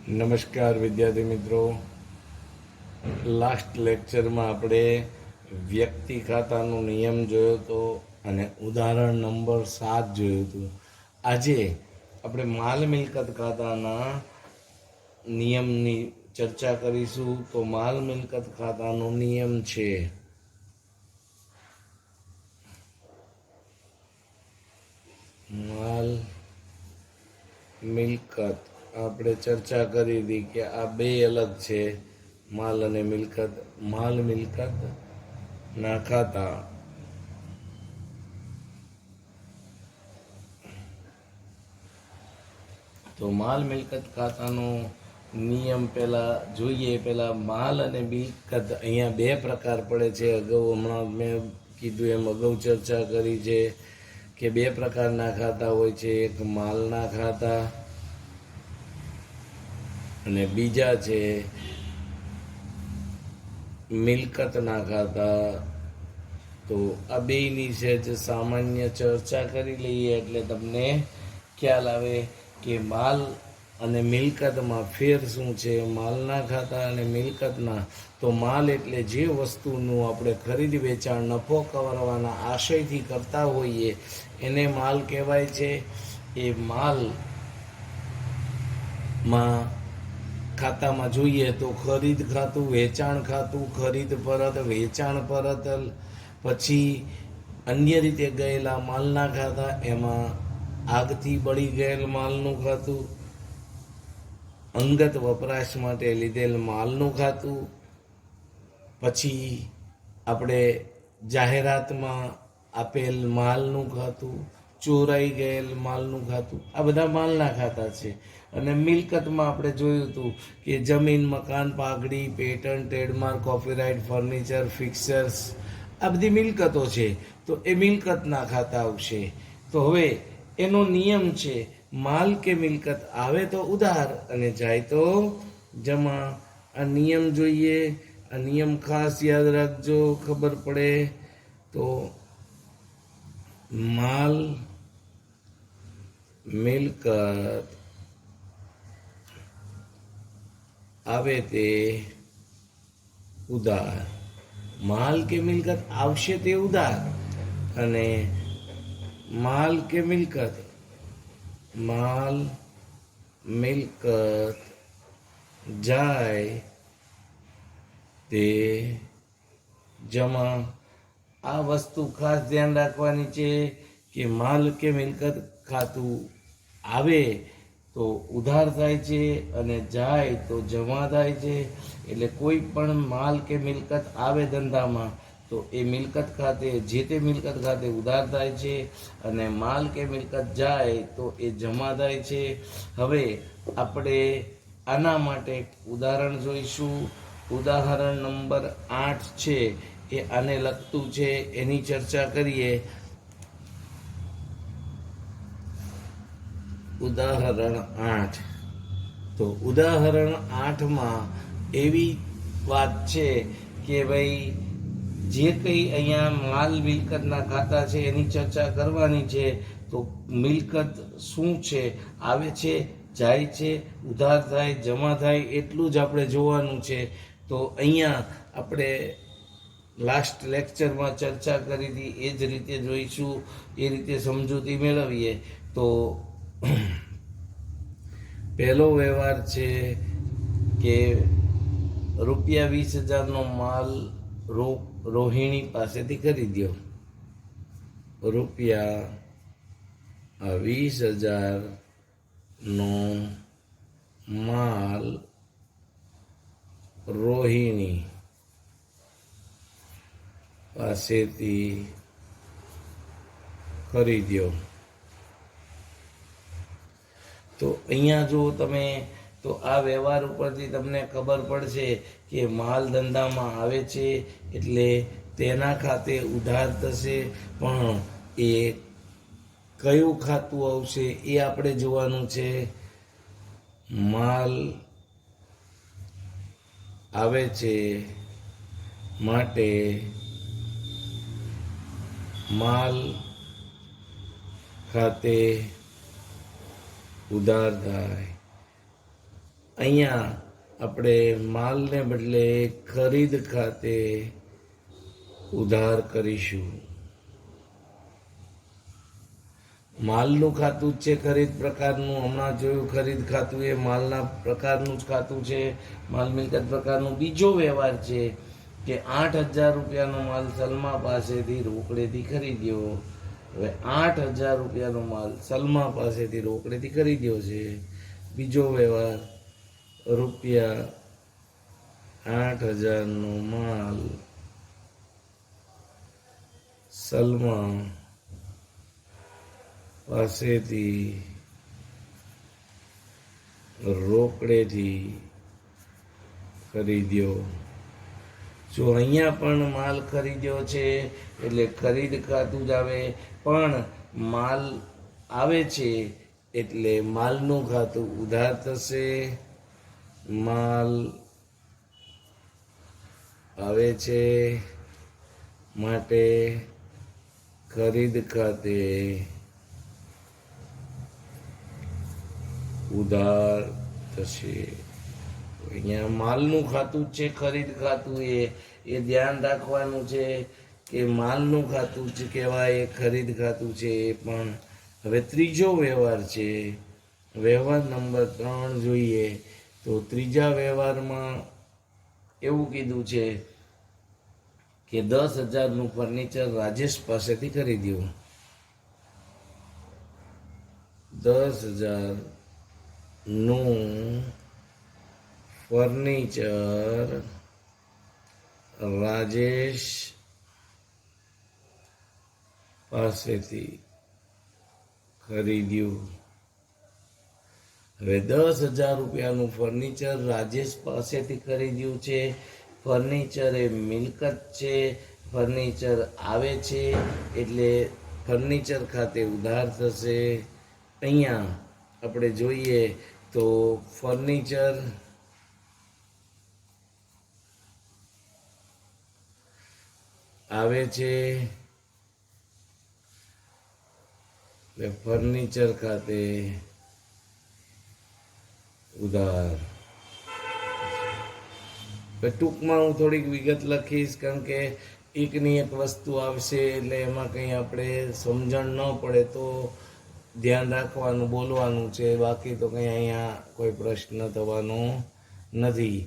નમસ્કાર વિદ્યાર્થી મિત્રો. લાસ્ટ લેક્ચરમાં આપણે વ્યક્તિ ખાતાનો નિયમ જોયો હતો અને ઉદાહરણ નંબર 7 જોયું હતું. આજે આપણે માલ મિલકત ખાતાના નિયમની ચર્ચા કરીશું. તો માલ મિલકત ખાતાનો નિયમ છે માલ મિલકત. આપણે ચર્ચા કરી હતી કે આ બે અલગ છે, માલ અને મિલકત. માલ મિલકત ના ખાતા તો માલ મિલકત ખાતાનો નિયમ પહેલા જોઈએ. પહેલા માલ અને મિલકત અહીંયા બે પ્રકાર પડે છે. અગાઉ હમણાં મેં કીધું એમ અગાઉ ચર્ચા કરી છે કે બે પ્રકારના ખાતા હોય છે. એક માલના ખાતા અને બીજા છે મિલકતના ખાતા. તો આ બેની સહેજ સામાન્ય ચર્ચા કરી લઈએ એટલે તમને ખ્યાલ આવે કે માલ અને મિલકતમાં ફેર શું છે. માલના ખાતા અને મિલકતના, તો માલ એટલે જે વસ્તુનું આપણે ખરીદ વેચાણ નફો કરવાના આશયથી કરતા હોઈએ એને માલ કહેવાય છે. એ માલમાં ખાતામાં જોઈએ તો ખરીદ ખાતું, વેચાણ ખાતું, ખરીદ પરત, વેચાણ પરત, પછી અન્ય રીતે ગયેલા માલના ખાતા, એમાં આગથી બળી ગયેલ માલનું ખાતું, અંગત વપરાશ માટે લીધેલ માલનું ખાતું, પછી આપણે જાહેરાતમાં આપેલ માલનું ખાતું, ચોરાઈ ગયેલ માલનું ખાતું. આ બધા માલના ખાતા છે. અને મિલકતમાં આપણે જોયું હતું કે જમીન, મકાન, પાઘડી, patent, trademark, copyright, furniture, fixtures, આ બધી મિલકતો છે. તો એ મિલકતના ખાતા આવશે. તો હવે એનો નિયમ છે માલ કે મિલકત આવે તો ઉધાર અને જાય તો જમા. આ નિયમ જોઈએ. આ નિયમ ખાસ યાદ રાખજો, ખબર પડે તો. માલ મિલકત આવે તે ઉધાર. માલ કે મિલકત આવશે તે ઉધાર અને માલ કે મિલકત જાય તે જમા. આ વસ્તુ ખાસ ધ્યાન રાખવાની છે કે માલ કે મિલકત ખાતું આવે તો ઉધાર થાય છે અને જાય તો જમા થાય છે. એટલે કોઈ પણ માલ કે મિલકત આવે ધંધામાં તો એ મિલકત ખાતે, જે તે મિલકત ખાતે ઉધાર થાય છે અને માલ કે મિલકત જાય તો એ જમા થાય છે. હવે આપણે આના માટે ઉદાહરણ જોઈશું. ઉદાહરણ નંબર 8 છે એ આને લગતું છે, એની ચર્ચા કરીએ. ઉદાહરણ 8. તો ઉદાહરણ 8માં એવી વાત છે કે ભાઈ જે કંઈ અહીંયા માલ મિલકતના ખાતા છે એની ચર્ચા કરવાની છે. તો મિલકત શું છે, આવે છે, જાય છે, ઉધાર થાય, જમા થાય, એટલું જ આપણે જોવાનું છે. તો અહીંયા આપણે લાસ્ટ લેક્ચરમાં ચર્ચા કરી હતી એ જ રીતે જોઈશું, એ રીતે સમજૂતી મેળવીએ. તો પહેલો વ્યવહાર છે કે ₹20,000નો માલ રોહિણી પાસેથી ખરીદ્યો. ₹20,000નો માલ રોહિણી પાસેથી ખરીદ્યો. તો અહીંયા જો તમે, તો આ વ્યવહાર ઉપરથી તમને ખબર પડશે કે માલ ધંધામાં આવે છે એટલે તેના ખાતે ઉધાર થશે. પણ એ કયું ખાતું આવશે એ આપણે જોવાનું છે. માલ આવે છે માટે માલ ખાતે ઉધાર થાય. અહીંયા આપણે માલને બદલે ખરીદ ખાતે ઉધાર કરીશું. માલનું ખાતું જ છે ખરીદ પ્રકારનું. હમણાં જોયું ખરીદ ખાતું એ માલના પ્રકારનું જ ખાતું છે, માલ મિલકત પ્રકારનું. બીજો વ્યવહાર છે કે 8,000 રૂપિયાનો માલ સલમા પાસેથી રોકડેથી ખરીદ્યો. હવે 8,000 રૂપિયાનો માલ સલમા પાસેથી રોકડેથી ખરીદ્યો છે. બીજો વ્યવહાર, રૂપિયા 8,000નો માલ સલમા પાસેથી રોકડેથી ખરીદ્યો. જો અહીંયા પણ માલ ખરીદ્યો છે એટલે ખરીદ ખાતું જ આવે, પણ માલ આવે છે એટલે માલનું ખાતું ઉધાર થશે. માલ આવે છે માટે ખરીદ ખાતે ઉધાર થશે. અહીંયા માલનું ખાતું જ છે ખરીદ ખાતું, એ ધ્યાન રાખવાનું છે કે માલનું ખાતું જ કહેવાય, એ ખરીદ ખાતું છે. પણ હવે ત્રીજો વ્યવહાર છે, વ્યવહાર નંબર 3 જોઈએ તો ત્રીજા વ્યવહારમાં એવું કીધું છે કે 10,000નું ફર્નિચર રાજેશ પાસેથી ખરીદ્યું. 10,000નું ફર્નિચર રાજેશ પાસેથી ખરીદ્યું. હવે 10,000 રૂપિયાનું ફર્નિચર રાજેશ પાસેથી ખરીદ્યું છે. ફર્નિચર એ મિલકત છે, ફર્નિચર આવે છે એટલે ફર્નિચર ખાતે ઉધાર થશે. અહીંયા આપણે જોઈએ તો ફર્નિચર આવે છે એટલે ફર્નિચર ખાતે ઉધાર. ટૂંકમાં હું થોડીક વિગત લખીશ, કારણ કે એકની એક વસ્તુ આવશે એટલે એમાં કંઈ આપણે સમજણ ન પડે તો ધ્યાન રાખવાનું, બોલવાનું છે. બાકી તો કંઈ અહીંયા કોઈ પ્રશ્ન થવાનો નથી.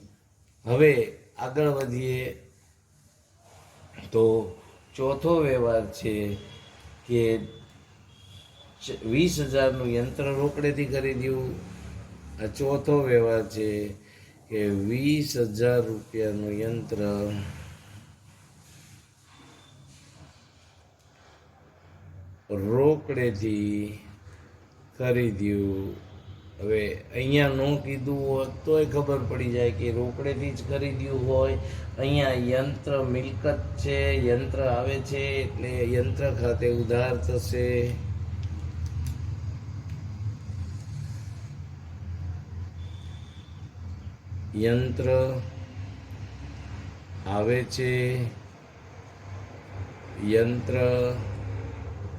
હવે આગળ વધીએ તો ચોથો વ્યવહાર છે કે 20,000નું યંત્ર રોકડેથી ખરીદ્યું. આ ચોથો વ્યવહાર છે કે 20,000 રૂપિયાનું યંત્ર રોકડેથી ખરીદ્યું. હવે અહીંયા ન કીધું હોત તોય ખબર પડી જાય કે રોકડેથી જ ખરીદ્યું હોય. અહીંયા યંત્ર મિલકત છે, યંત્ર આવે છે એટલે યંત્ર ખાતે ઉધાર થશે. યંત્ર આવે છે, યંત્ર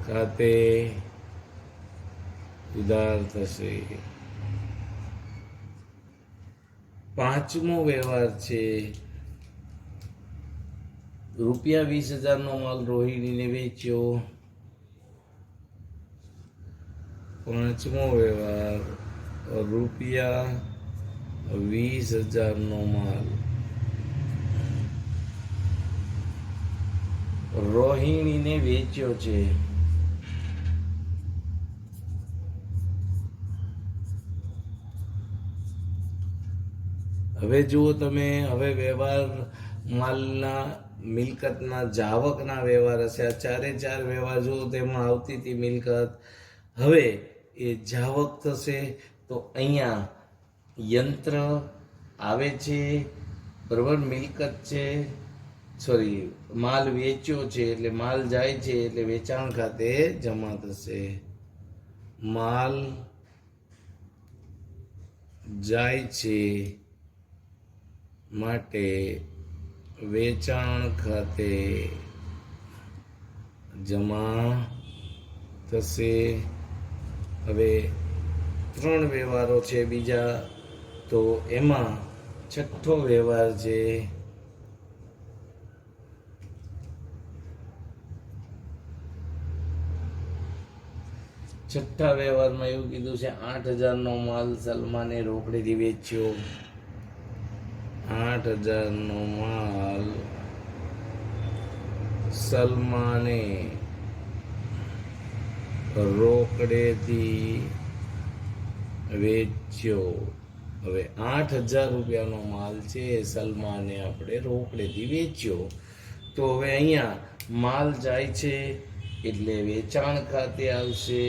ખાતે ઉધાર થશે. પાંચમો વ્યવહાર છે રૂપિયા 20,000નો માલ રોહિણીને વેચ્યો. પાંચમો વ્યવહાર રૂપિયા 20,000નો માલ રોહિણીને વેચ્યો છે. હવે જુઓ તમે, હવે વ્યવહાર માલના મિલકતના જાવકના વ્યવહાર હશે. આ ચારે ચાર વ્યવહાર જુઓ તેમાં આવતી હતી મિલકત. હવે એ જાવક થશે તો અહીંયા યંત્ર આવે છે, બરાબર, મિલકત છે, સોરી માલ વેચ્યો છે એટલે માલ જાય છે એટલે વેચાણ ખાતે જમા થશે. માલ જાય છે માટે વેચાણ ખાતે જમા થશે. હવે ત્રણ વ્યવહારો છે બીજા તો એમાં છઠ્ઠો વ્યવહાર છે છઠ્ઠા વ્યવહારમાં એવું કીધું છે 8,000નો માલ સલમાને રોકડેથી વેચ્યો. 8,000નો માલ સલમાને રોકડેથી વેચ્યો. હવે 8,000 રૂપિયાનો માલ છે સલમાને આપણે રોકડેથી વેચ્યો. તો હવે અહીંયા માલ જાય છે એટલે વેચાણ ખાતે આવશે,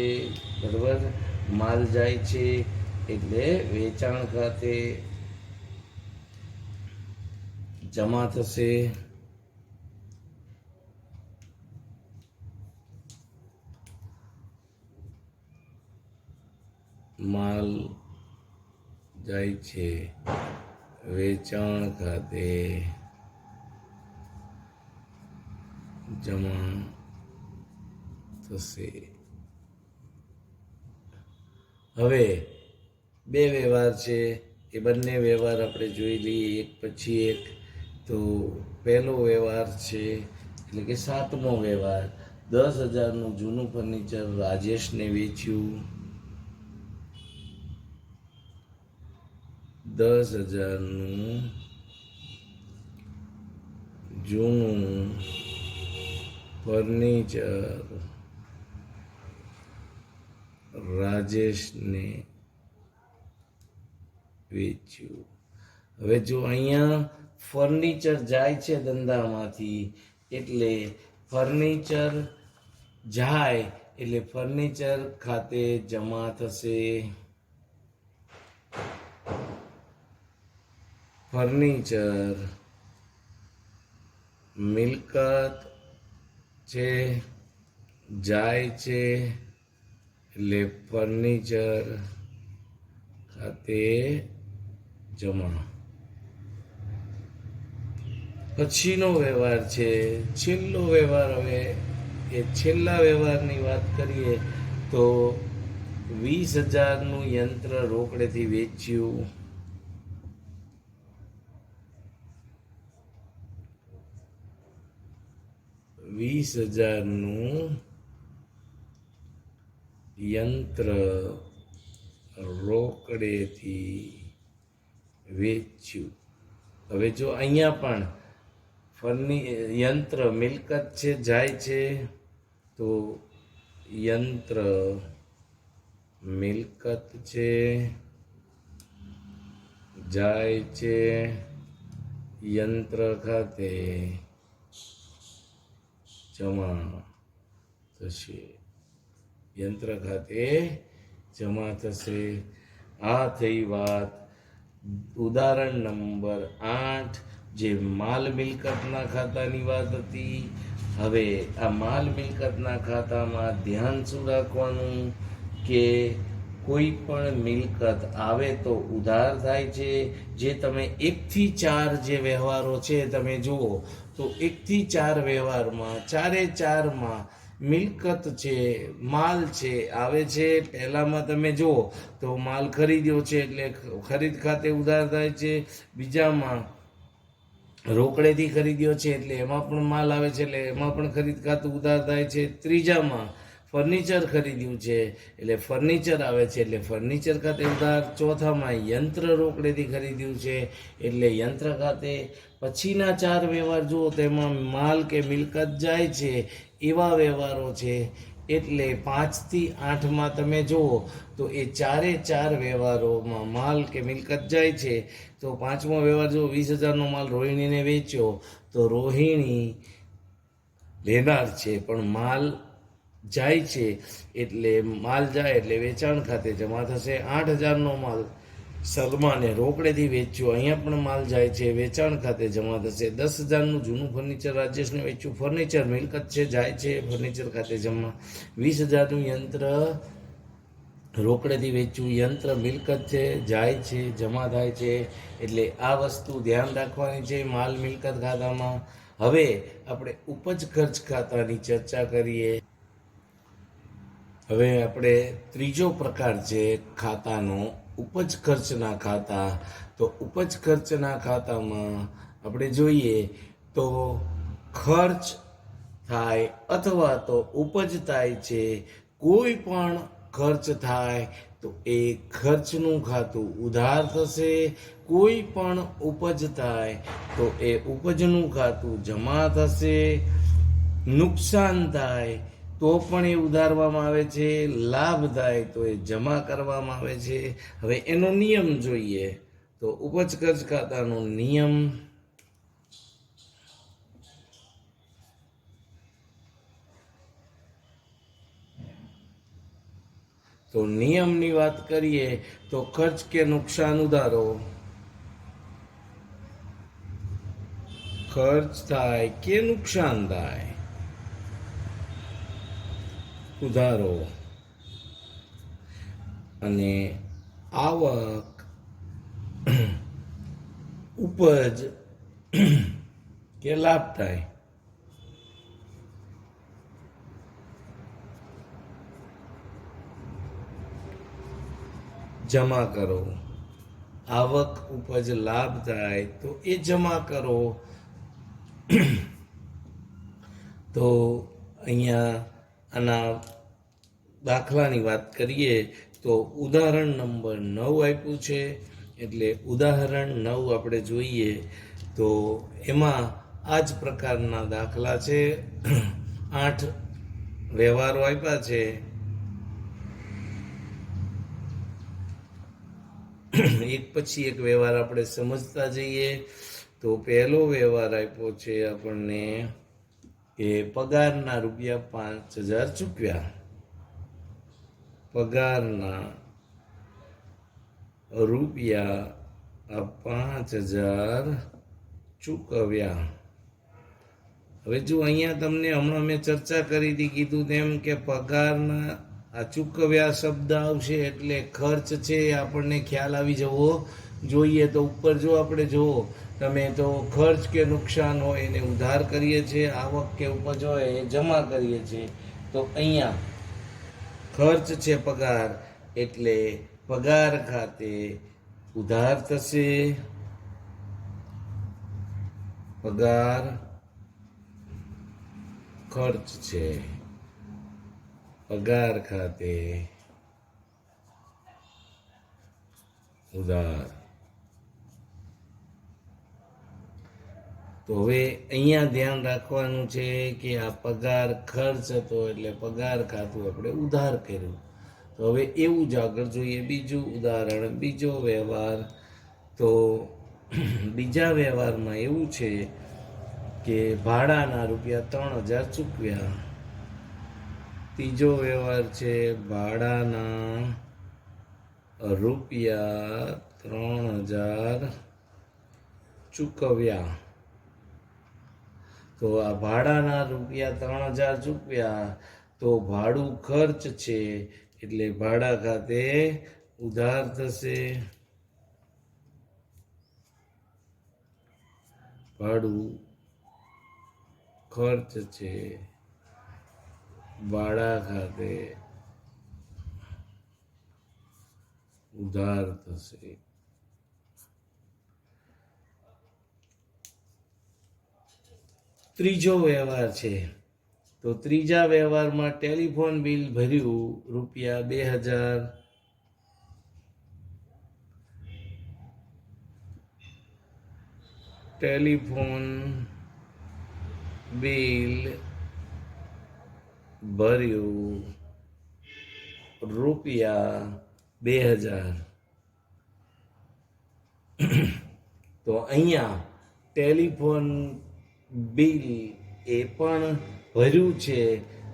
બરાબર. માલ જાય છે એટલે વેચાણ ખાતે જમા થશે. માલ જાય છે વેચાણ ખાતે જમા થશે. હવે બે વ્યવહાર છે એ બંને વ્યવહાર આપણે જોઈ લઈએ એક પછી એક. તો પહેલો વ્યવહાર છે એટલે કે 7મો વ્યવહાર. 10,000નું જૂનું ફર્નિચર રાજેશને વેચ્યું. 10,000નું જૂનું ફર્નિચર રાજેશને વેચ્યું. હવે જો અહીંયા ફર્નિચર જાય છે ધંધામાંથી એટલે ફર્નિચર જાય એટલે ફર્નિચર ખાતે જમા થશે. ફર્નિચર મિલકત છે જાય છે એટલે ફર્નિચર ખાતે જમા. પછીનો વ્યવહાર છે છેલ્લો વ્યવહાર. હવે એ છેલ્લા વ્યવહારની વાત કરીએ તો 20,000નું યંત્ર રોકડેથી વેચ્યું. 20,000નું યંત્ર રોકડેથી વેચ્યું. હવે જો અહીંયા પણ યંત્ર મિલકત છે જાય છે તો યંત્ર મિલકત છે જાય છે યંત્ર ખાતે જમા થશે. યંત્ર ખાતે જમા થશે. આ થઈ વાત ઉદાહરણ નંબર 8 જે માલ મિલકતના ખાતાની વાત હતી. હવે આ માલ મિલકતના ખાતામાં ધ્યાન શું રાખવાનું કે કોઈ પણ મિલકત આવે તો ઉધાર થાય છે. જે તમે 1 થી 4 જે વ્યવહારો છે તમે જુઓ તો 1 થી 4 વ્યવહારમાં ચારે ચારમાં મિલકત છે માલ છે આવે છે. પહેલામાં તમે જુઓ તો માલ ખરીદ્યો છે એટલે ખરીદ ખાતે ઉધાર થાય છે. બીજામાં રોકડેથી ખરીદ્યો છે એટલે એમાં પણ માલ આવે છે એટલે એમાં પણ ખરીદ ખાતું ઉધાર થાય છે. ત્રીજામાં ફર્નિચર ખરીદ્યું છે એટલે ફર્નિચર આવે છે એટલે ફર્નિચર ખાતે ઉધાર. ચોથામાં યંત્ર રોકડેથી ખરીદ્યું છે એટલે યંત્ર ખાતે. પછીના 4 વ્યવહાર જુઓ તેમાં માલ કે મિલકત જાય છે એવા વ્યવહારો છે. એટલે 5 થી 8માં તમે જુઓ તો એ ચારે 4 વ્યવહારોમાં માલ કે મિલકત જાય છે. તો 5મો વ્યવહાર જો 20,000નો માલ રોહિણીને વેચ્યો તો રોહિણી લેનાર છે પણ માલ જાય છે એટલે માલ જાય એટલે વેચાણ ખાતે જમા થશે. 8,000નો માલ સલમાને રોકડેથી વેચ્યો. અહીંયા પણ માલ જાય છે વેચાણ ખાતે જમા થશે. 10,000નું જૂનું ફર્નિચર રાજેશને વેચ્યું. ફર્નિચર મિલકત છે જાય છે ફર્નિચર ખાતે જમા. 20,000નું યંત્ર રોકડેથી વેચ્યું. યંત્ર મિલકત છે જાય છે જમા થાય છે. એટલે આ વસ્તુ ધ્યાન રાખવાની છે માલ મિલકત ખાતામાં. હવે આપણે ઉપજ ખર્ચ ખાતાની ચર્ચા કરીએ. હવે આપણે ત્રીજો પ્રકાર છે ખાતાનો ઉપજ ખર્ચના ખાતા. તો ઉપજ ખર્ચના ખાતામાં આપણે જોઈએ તો ખર્ચ થાય અથવા તો ઉપજ થાય છે. કોઈ પણ ખર્ચ થાય તો એ ખર્ચનું ખાતું ઉધાર થશે. કોઈ પણ ઉપજ થાય તો એ ઉપજનું ખાતું જમા થશે. નુકસાન થાય તો પણ એ ઉધારવામાં આવે છે. લાભ થાય તો એ જમા કરવામાં આવે છે. હવે એનો નિયમ જોઈએ તો ઉપજ ખર્ચ ખાતાનો નિયમ તો નિયમની વાત કરીએ તો ખર્ચ કે નુકસાન ઉધારો. ખર્ચ થાય કે નુકસાન થાય ઉધારો. અને આવક ઉપજ કે લાભ થાય જમા કરો. આવક ઉપજ લાભ થાય તો એ જમા કરો. તો અહીંયા આના દાખલાની વાત કરીએ તો ઉદાહરણ નંબર 9 આપ્યું છે. એટલે ઉદાહરણ 9 આપણે જોઈએ તો એમાં આ જ પ્રકારના દાખલા છે. 8 વ્યવહારો આપ્યા છે. એક પછી એક વ્યવહાર આપણે સમજતા જઈએ. તો પહેલો વ્યવહાર આપ્યો છે આપણને કે પગારના રૂપિયા 5,000 ચૂકવ્યા. પગારના રૂપિયા 5,000 ચૂકવ્યા. હવે જો અહીંયા તમને હમણાં મેં ચર્ચા કરી હતી, કીધું તેમ કે પગારના આ ચૂકવ્યા શબ્દ આવશે એટલે ખર્ચ છે એ આપણને ખ્યાલ આવી જવો જોઈએ. તો ઉપર જો આપણે જુઓ તમે તો ખર્ચ કે નુકસાન હોય એને ઉધાર કરીએ છીએ, આવક કે ઉપજ હોય એ જમા કરીએ છીએ. તો અહીંયા ખર્ચ છે પગાર એટલે પગાર ખાતે ઉધાર થશે. પગાર ખર્ચ છે પગાર ખાતે ઉધાર. તો હવે અહીંયા ધ્યાન રાખવાનું છે કે આ પગાર ખર્ચ હતો એટલે પગાર ખાતું આપણે ઉધાર કર્યું. તો હવે એવું જ આગળ જોઈએ બીજું ઉદાહરણ, બીજો વ્યવહાર. તો બીજા વ્યવહારમાં એવું છે કે ભાડાના રૂપિયા 3,000 ચૂકવ્યા. ત્રીજો વ્યવહાર છે ભાડાના રૂપિયા 3,000 ચૂકવ્યા. તો આ ભાડાના રૂપિયા 3,000 ચૂકવ્યા તો ભાડું ખર્ચ છે એટલે ભાડા ખાતે ઉધાર થશે. ભાડું ખર્ચ છે ભાડા ખાતે ઉધાર થશે. ત્રીજો વ્યવહાર છે તો ત્રીજા વ્યવહારમાં ટેલિફોન બિલ ભર્યું રૂપિયા 2,000. ટેલિફોન બિલ ભર્યું રૂપિયા 2,000. તો અહીંયા ટેલિફોન બિલ એ પણ ભર્યું છે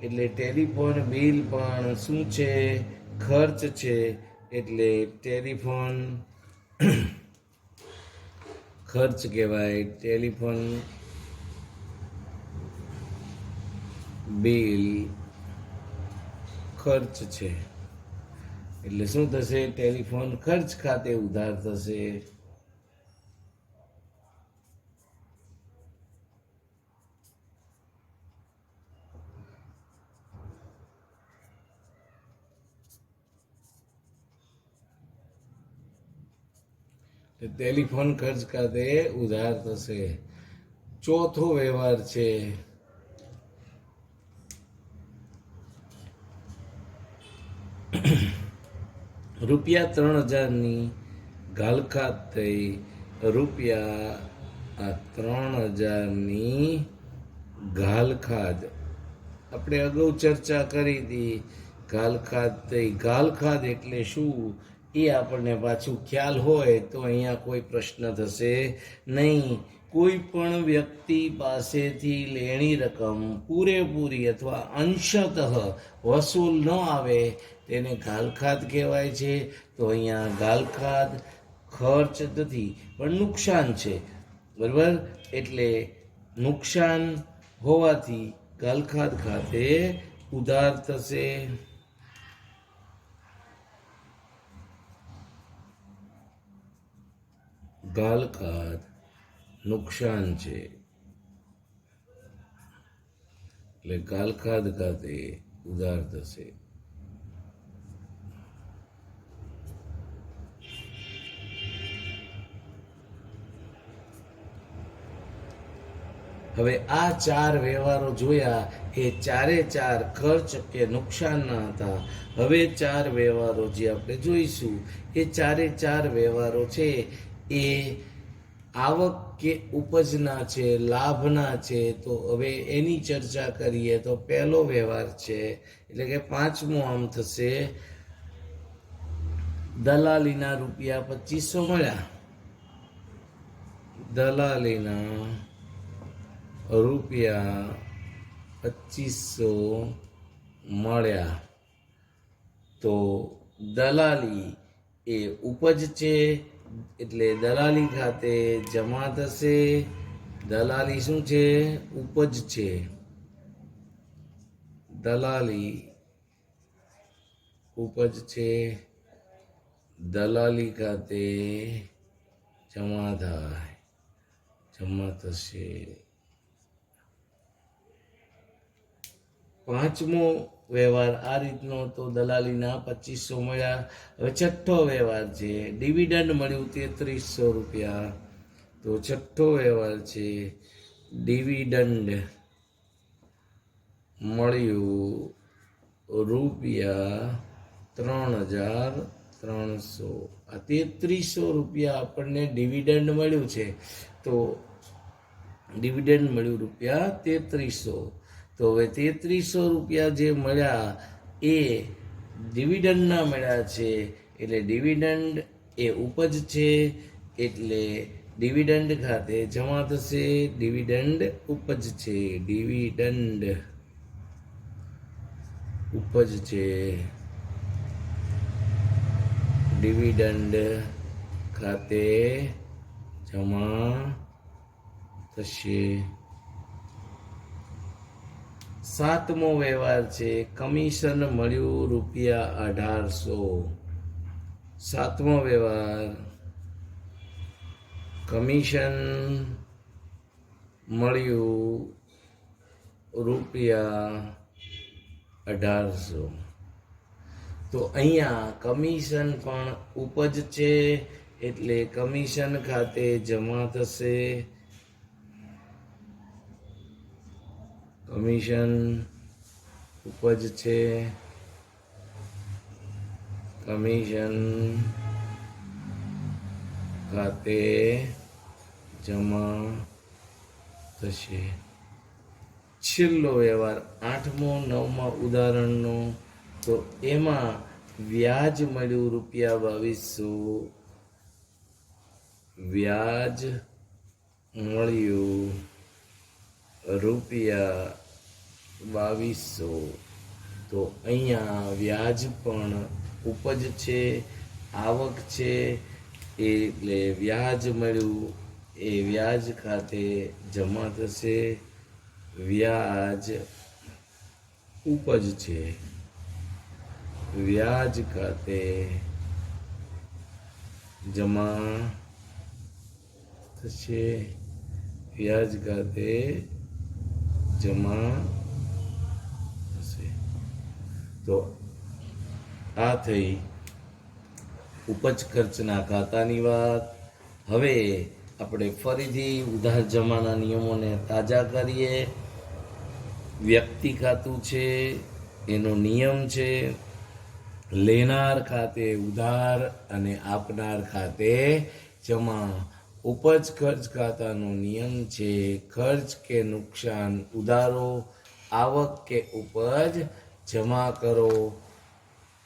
એટલે ટેલિફોન બિલ પણ શું છે? ખર્ચ છે. એટલે ટેલિફોન ખર્ચ કહેવાય. ટેલિફોન બિલ ખર્ચ છે એટલે શું થશે? ટેલિફોન ખર્ચ ખાતે ઉધાર થશે. ટેલિફોન ખર્ચ ખાતે ઉધાર થશે. ચોથો વ્યવહાર છે રૂપિયા 3000ની ઘાલખાત થઈ. રૂપિયા 3000ની ઘાલખાત આપણે અગાઉ ચર્ચા કરી હતી. ઘાલખાત થઈ. ઘાલખાત એટલે શું એ આપણને પાછું ખ્યાલ હોય તો અહીંયા કોઈ પ્રશ્ન થશે નહીં. કોઈ પણ વ્યક્તિ પાસેથી લેણી રકમ પૂરેપૂરી અથવા અંશતઃ વસૂલ ન આવે તેને ઘાલખાત કહેવાય છે. તો અહીંયા ઘાલખાત ખર્ચ નથી પણ નુકસાન છે, બરાબર. એટલે નુકસાન હોવાથી ઘાલખાત ખાતે ઉધાર થશે. ઘાલખાત નુકસાન છે એટલે ઘાલખાત ખાતે ઉધાર થશે. હવે આ ચાર વ્યવહારો જોયા એ ચારે ચાર ખર્ચ કે નુકસાનના હતા. હવે ચાર વ્યવહારો જે આપણે જોઈશું એ ચારે ચાર વ્યવહારો છે એ આવક કે ઉપજના છે, લાભના છે. તો હવે એની ચર્ચા કરીએ તો પહેલો વ્યવહાર છે એટલે કે પાંચમો આમ થશે. દલાલીના રૂપિયા 2500 મળ્યા. દલાલીના રૂપિયા 2500 મળ્યા. તો દલાલી એ ઉપજ છે એટલે દલાલી ખાતે જમા થશે. દલાલી શું છે? ઉપજ છે. દલાલી ઉપજ છે. દલાલી ખાતે જમા થશે. પાંચમો વ્યવહાર આ રીતનો તો દલાલીના 2500 મળ્યા. હવે છઠ્ઠો વ્યવહાર છે ડિવિડન્ડ મળ્યું 3300 રૂપિયા. તો છઠ્ઠો વ્યવહાર છે ડિવિડન્ડ મળ્યું રૂપિયા 3300. આ 3300 રૂપિયા આપણને ડિવિડન્ડ મળ્યું છે. તો ડિવિડન્ડ મળ્યું રૂપિયા 3300. તો હવે 3300 રૂપિયા જે મળ્યા એ ડિવિડન્ડના મળ્યા છે એટલે ડિવિડન્ડ એ ઉપજ છે એટલે ડિવિડન્ડ ખાતે જમા થશે. ડિવિડન્ડ ઉપજ છે. ડિવિડન્ડ ઉપજ છે. ડિવિડન્ડ ખાતે જમા થશે. સાતમો વ્યવહાર છે કમિશન મળ્યું રૂપિયા 1800. સાતમો વ્યવહાર કમિશન મળ્યું રૂપિયા 1800. તો અહીંયા કમિશન પણ ઉપજ છે એટલે કમિશન ખાતે જમા થશે. કમિશન ઉપજ છે. કમિશન ખાતે જમા થશે. છેલ્લો વ્યવહાર આઠમો નવમા ઉદાહરણનો તો એમાં વ્યાજ મળ્યું રૂપિયા 2200. વ્યાજ મળ્યું રૂપિયા 2200. તો અહીંયા વ્યાજ પણ ઉપજ છે, આવક છે એટલે વ્યાજ મળ્યું એ વ્યાજ ખાતે જમા થશે. વ્યાજ ઉપજ છે. વ્યાજ ખાતે જમા થશે. વ્યાજ ખાતે જમા થશે. તો આ થઈ ઉપજ ખર્ચના ખાતાની વાત. હવે આપણે ફરીથી ઉધાર જમાના નિયમોને તાજા કરીએ. વ્યક્તિ ખાતું છે, એનો નિયમ છે લેનાર ખાતે ઉધાર અને આપનાર ખાતે જમા. ઉપજ ખર્ચ ખાતાનો નિયમ છે ખર્ચ કે નુકસાન ઉધારો, આવક કે ઉપજ જમા કરો.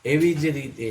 એવી જ રીતે